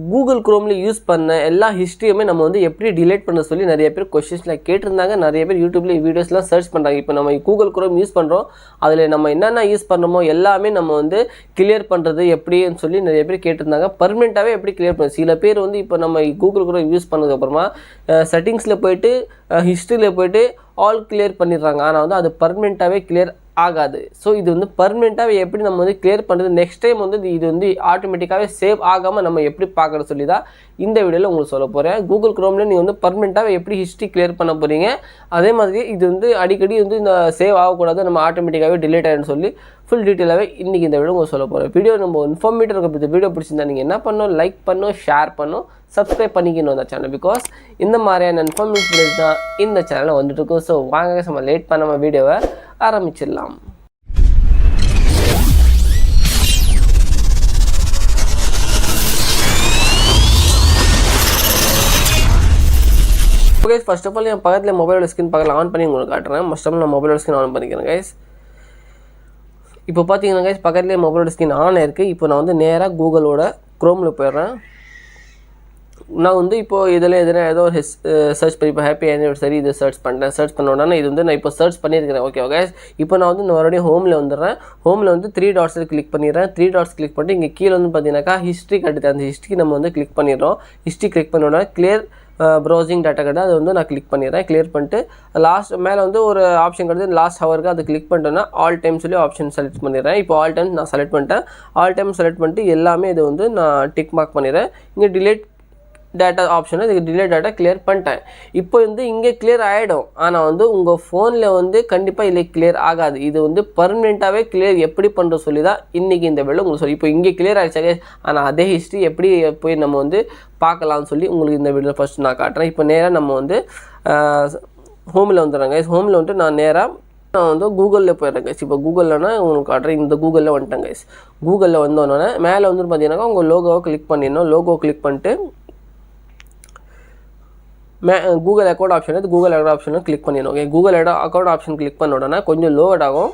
Google குரோமில் use பண்ண எல்லா ஹிஸ்ட்ரியுமே நம்ம வந்து எப்படி டிலீட் பண்ண சொல்லி நிறைய பேர் கொஸ்டின்ஸில் கேட்டிருந்தாங்க. நிறைய பேர் யூடியூப்லேயே வீடியோஸ்லாம் சர்ச் பண்ணுறாங்க. இப்போ நம்ம கூகுள் குரோம் யூஸ் பண்ணுறோம், அதில் நம்ம என்னென்ன யூஸ் பண்ணுறோமோ எல்லாமே நம்ம வந்து கிளியர் பண்ணுறது எப்படின்னு சொல்லி நிறைய பேர் கேட்டிருந்தாங்க. பர்மனெண்ட்டாகவே எப்படி கிளியர் பண்ணுறது? சில பேர் வந்து இப்போ நம்ம கூகுள் குரோம் யூஸ் பண்ணதுக்கப்புறமா செட்டிங்ஸில் போய்ட்டு ஹிஸ்ட்ரியில் போய்ட்டு ஆல் கிளியர் பண்ணிடுறாங்க. ஆனால் வந்து அது பர்மனெண்ட்டாகவே கிளியர் ஆகாது. ஸோ இது வந்து பர்மனெண்ட்டாகவே எப்படி நம்ம வந்து கிளியர் பண்ணுறது, நெக்ஸ்ட் டைம் வந்து இது வந்து ஆட்டோமேட்டிக்காகவே சேவ் ஆகாமல் நம்ம எப்படி பார்க்குறது சொல்லி தான் இந்த வீடியோவில் உங்களுக்கு சொல்ல போகிறேன். கூகுள் குரோமில் நீங்கள் வந்து பர்மனெண்ட்டாகவே எப்படி ஹிஸ்ட்ரி கிளியர் பண்ண போகிறீங்க, அதே மாதிரி இது வந்து அடிக்கடி வந்து இந்த சேவ் ஆகக்கூடாது, நம்ம ஆட்டோமேட்டிக்காகவே டிலீட் ஆகிடும்னு சொல்லி ஃபுல் டீட்டெயிலாகவே இன்றைக்கி இந்த வீடியோ உங்களுக்கு சொல்ல போகிறேன். வீடியோ நம்ம இன்ஃபார்மேட்டிவ் இருக்க இந்த வீடியோ பிடிச்சிருந்தா நீங்கள் என்ன பண்ணணும், லைக் பண்ணணும், ஷேர் பண்ணணும், சப்ஸ்கிரைப் பண்ணிக்கணும் அந்த சேனல். பிகாஸ் இந்த மாதிரியான இன்ஃபார்மேட்டிவ் வீடியோஸ் தான் இந்த சேனலில் வந்துட்டு இருக்கும். ஸோ வாங்க நம்ம லேட் பண்ணாமல் வீடியோவை ஆரம்பிச்சிடலாம். கைஸ், ஃபர்ஸ்ட் ஆஃப் ஆல் என் பக்கத்தில் மொபைலோட ஸ்கிரீன் பக்கத்தில் ஆன் பண்ணி உங்களுக்கு காட்டுறேன். ஃபர்ஸ்ட் ஆஃப் ஆல் நான் மொபைலோட ஸ்கிரீன் ஆன் பண்ணிக்கிறேன் கைஸ். இப்போ பார்த்தீங்கன்னா கைஸ், பக்கத்துலேயே மொபைலோட ஸ்கிரீன் ஆன் ஆயிருக்கு. இப்போ நான் வந்து நேராக கூகுளோட குரோமில் போயிடுறேன். நான் வந்து இப்போது இதில் ஏதோ சர்ச் பண்ணி இப்போ ஹாப்பி ஆனிவர்சரி இது சர்ச் பண்ணுறேன். சர்ச் பண்ண உடனே இது வந்து நான் இப்போ சர்ச் பண்ணியிருக்கிறேன். ஓகே கைஸ், இப்போ நான் வந்து மறுபடியும் ஹோமில் வந்துடுறேன். ஹோமில் வந்து 3 டாட்ஸில் கிளிக் பண்ணிடுறேன். 3 டாட்ஸ் கிளிக் பண்ணிட்டு இங்கே கீழே வந்து பார்த்தீங்கன்னாக்கா ஹிஸ்ட்ரி கட்டுது. அந்த ஹிஸ்ட்ரி நம்ம வந்து கிளிக் பண்ணிடுறோம். ஹிஸ்ட்ரி கிளிக் பண்ண உடனே கிளியர் ப்ரௌசிங் டேட்டா கடை அதை வந்து நான் கிளிக் பண்ணிடுறேன். கிளியர் பண்ணிட்டு லாஸ்ட் மேலே வந்து ஒரு ஆப்ஷன் கிடையாது, லாஸ்ட் ஹவருக்கு அதை கிளிக் பண்ணிட்டோன்னா ஆல் டைம் சொல்லி ஆப்ஷன் செலக்ட் பண்ணிடுறேன். இப்போ ஆல் டைம் நான் செலக்ட் பண்ணிட்டேன். ஆல் டைம் செலக்ட் பண்ணிட்டு எல்லாமே இது வந்து நான் டிக் மார்க் பண்ணிடுறேன். இங்கே டிலீட் டேட்டா ஆப்ஷனை இதுக்கு டிலீட் டேட்டா கிளியர் பண்ணிட்டேன். இப்போ வந்து இங்கே கிளியர் ஆகிடும். ஆனால் வந்து உங்கள் ஃபோனில் வந்து கண்டிப்பாக இல்லை கிளியர் ஆகாது. இது வந்து பர்மனெண்ட்டாகவே கிளியர் எப்படி பண்ணுற சொல்லி தான் இன்றைக்கி இந்த வேலை உங்களுக்கு சொல்லி இப்போ இங்கே கிளியர் ஆகிடுச்சாங்க. ஆனால் அதே ஹிஸ்ட்ரி எப்படி போய் நம்ம வந்து பார்க்கலாம்னு சொல்லி உங்களுக்கு இந்த வீடியோவில் ஃபஸ்ட்டு நான் காட்டுறேன். இப்போ நேராக நம்ம வந்து ஹோமில் வந்துடுறேங்க. ஹோமில் வந்துட்டு நான் வந்து கூகுளில் போயிடுறேன் கைஸ். இப்போ கூகுளில்னா உங்களுக்கு காட்டுறேன். இந்த கூகுளில் வந்துட்டேன் கைஸ். கூகுளில் வந்தோடனே மேலே வந்து பார்த்தீங்கன்னாக்கா உங்கள் லோகோவை கிளிக் பண்ணிடணும். லோகோ கிளிக் பண்ணிட்டு கூகுள் அக்கௌண்ட் ஆப்ஷன் எடுத்து கூகுள் அக்கௌண்ட் ஆப்ஷனை கிளிக் பண்ணிடணும். Okay, Google account option click பண்ண உடனே கொஞ்சம் லோட் ஆகும்.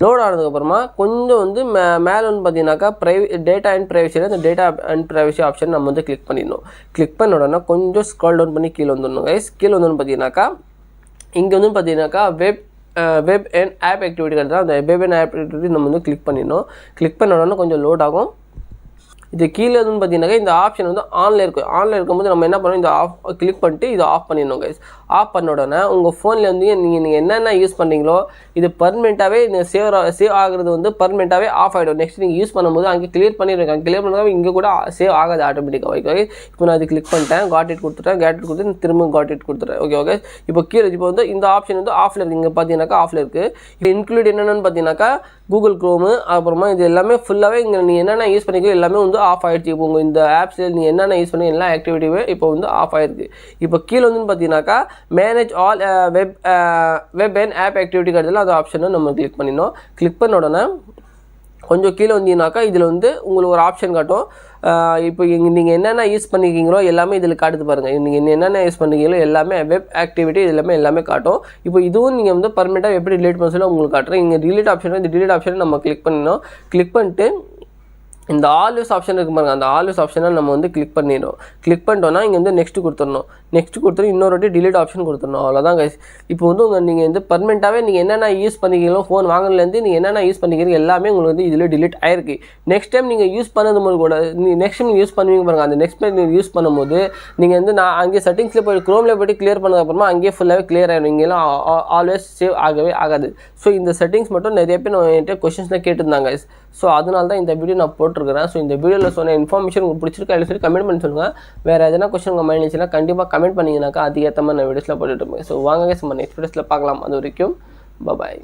லோட் ஆனதுக்கப்புறமா கொஞ்சம் வந்து மேலே வந்து பார்த்தீங்கன்னாக்கா டேட்டா அண்ட் ப்ரைவசியில் அந்த டேட்டா அண்ட் ப்ரைவசி ஆப்ஷன் நம்ம வந்து கிளிக் பண்ணிடணும். கிளிக் பண்ண உடனே கொஞ்சம் ஸ்க்ரால் டவுன் பண்ணி கீழே வந்துடணும் கைஸ். கீழே வந்து பார்த்தீங்கன்னாக்கா இங்கே வந்து பார்த்தீங்கன்னாக்கா வெப் அண்ட் ஆப் ஆக்டிவிட்டி கிடையாது. அந்த வெப் அண்ட் ஆப் ஆக்டிவிட்டி நம்ம வந்து கிளிக் பண்ணிடணும். கிளிக் பண்ண உடனே கொஞ்சம் லோட் ஆகும். இது கீழே வந்து பார்த்தீங்கன்னாக்கா இந்த ஆப்ஷன் வந்து ஆனில் இருக்கும். ஆனில் இருக்கும்போது நம்ம என்ன பண்ணணும், இந்த ஆஃப் கிளிக் பண்ணிட்டு இதை ஆஃப் பண்ணிடணும் கைஸ். ஆஃப் பண்ண உடனே உங்கள் ஃபோனில் வந்து நீங்கள் என்னென்ன யூஸ் பண்ணுறீங்களோ இது பர்மனெண்ட்டாகவே சேவ் ஆகிறது வந்து பர்மனெண்ட்டாகவே ஆஃப் ஆகிடும். நெக்ஸ்ட் நீங்கள் யூஸ் பண்ணும்போது அங்கே கிளியர் பண்ணிடுங்க. கிளியர் பண்ணால் இங்கே கூட சேவ் ஆகாது ஆட்டோமேட்டிக்காக. ஓகே, இப்போ நான் இது கிளிக் பண்ணிட்டேன். காட் இட் கொடுத்துட்டு திரும்ப காட் இட் கொடுத்துட்டேன். ஓகே ஓகே, இப்போ கீழே இப்போ வந்து இந்த ஆப்ஷன் வந்து ஆஃபில் இருக்குது. இங்கே பார்த்தீங்கன்னாக்கா ஆஃபில் இருக்குது. இப்போ இன்க்ளூட் என்னென்னு பார்த்தீங்கன்னாக்கா கூகுள் குரோமு அப்புறமா இது எல்லாமே ஃபுல்லாகவே இங்கே நீங்கள் என்னென்ன யூஸ் பண்ணிக்கோ எல்லாமே வந்து ஆஃப் ஆகிடுச்சு. இப்போ உங்கள் இந்த ஆப்ஸில் நீங்கள் என்னென்ன யூஸ் பண்ணி எல்லா ஆக்டிவிட்டியுமே இப்போ வந்து ஆஃப் ஆகிருக்கு. இப்போ கீழே வந்து பார்த்தீங்கன்னாக்கா manage all web and app activity கிடையாது. அந்த ஆப்ஷனை நம்ம கிளிக் பண்ணிடணும். கிளிக் பண்ண உடனே கொஞ்சம் கீழே வந்தீங்கன்னாக்கா இதில் வந்து உங்களுக்கு ஒரு ஆப்ஷன் காட்டும். இப்போ நீங்கள் என்னென்ன யூஸ் பண்ணிக்கிங்களோ எல்லாமே இதில் காட்டுது பாருங்கள். நீங்கள் என்னென்ன யூஸ் பண்ணிக்கிறீங்களோ எல்லாமே வெப் ஆக்டிவிட்டி எல்லாமே காட்டும். இப்போ இதுவும் நீங்கள் வந்து பர்மனெண்ட்டாக எப்படி டிலீட் பண்ண சொல்லி உங்களுக்கு காட்டுறேன். இங்கே டிலீட் ஆப்ஷன் இந்த டிலீட் ஆப்ஷனை நம்ம கிளிக் பண்ணணும். கிளிக் பண்ணிட்டு இந்த ஆல்வேஸ் ஆப்ஷன் இருக்குது பாருங்கள். அந்த ஆல்வேஸ் ஆப்ஷனை நம்ம வந்து கிளிக் பண்ணிடணும். கிளிக் பண்ணிட்டோன்னா இங்கே வந்து நெக்ஸ்ட் கொடுத்துடணும். நெக்ஸ்ட் கொடுத்துட்டு இன்னொரு வாட்டி டிலீட் ஆப்ஷன் கொடுத்துடணும். அவ்வளோதான் கைஸ். இப்போ வந்து நீங்கள் வந்து பர்மனெண்ட்டாகவே நீங்கள் என்னென்ன யூஸ் பண்ணிக்கிறீங்களோ ஃபோன் வாங்கினதுலேருந்து நீங்கள் என்னென்ன யூஸ் பண்ணிக்கிறீங்க எல்லாமே உங்களுக்கு வந்து இதில் டிலீட் ஆயிருக்கு. நெக்ஸ்ட் டைம் நீங்கள் யூஸ் பண்ணும்போது கூட நெக்ஸ்ட் டைம் யூஸ் பண்ணுவீங்க பாருங்கள். அந்த நெக்ஸ்ட் டைம் நீங்கள் யூஸ் பண்ணும்போது நீங்கள் வந்து நான் அங்கே செட்டிங்ஸில் போய்ட்டு குரோமில் போய்ட்டு கிளியர் பண்ணதுக்கப்புறமா அங்கேயே ஃபுல்லாகவே கிளியர் ஆகிடும். இங்கெல்லாம் ஆல்வேஸ் சேவ் ஆகவே ஆகாது. ஸோ இந்த செட்டிங்ஸ் மட்டும் நிறைய பேர் என்கிட்ட கொஷின்ஸ்லாம் கேட்டிருந்தாங்க. ஸோ அதனால தான் இந்த வீடியோ நான் போட்டிருக்கிறேன். ஸோ இந்த வீடியோவில் சொன்ன இன்ஃபர்மேஷன் உங்களுக்கு பிடிச்சிருக்கா இல்லை சொல்லி கமெண்ட் பண்ணி சொல்லுங்கள். வேறு எதனா கொஸ்டின் உங்கள் மைண்ட் இருந்துச்சுன்னா கண்டிப்பாக கமெண்ட் பண்ணிங்கனாக்கா அதுக்கேற்ற மாதிரி நான் வீடியோஸில் போட்டுட்டு இருப்பேன். ஸோ வாங்க நம்ம நெக்ஸ்ட் வீடியோஸில் பார்க்கலாம். அது வரைக்கும் பாய்.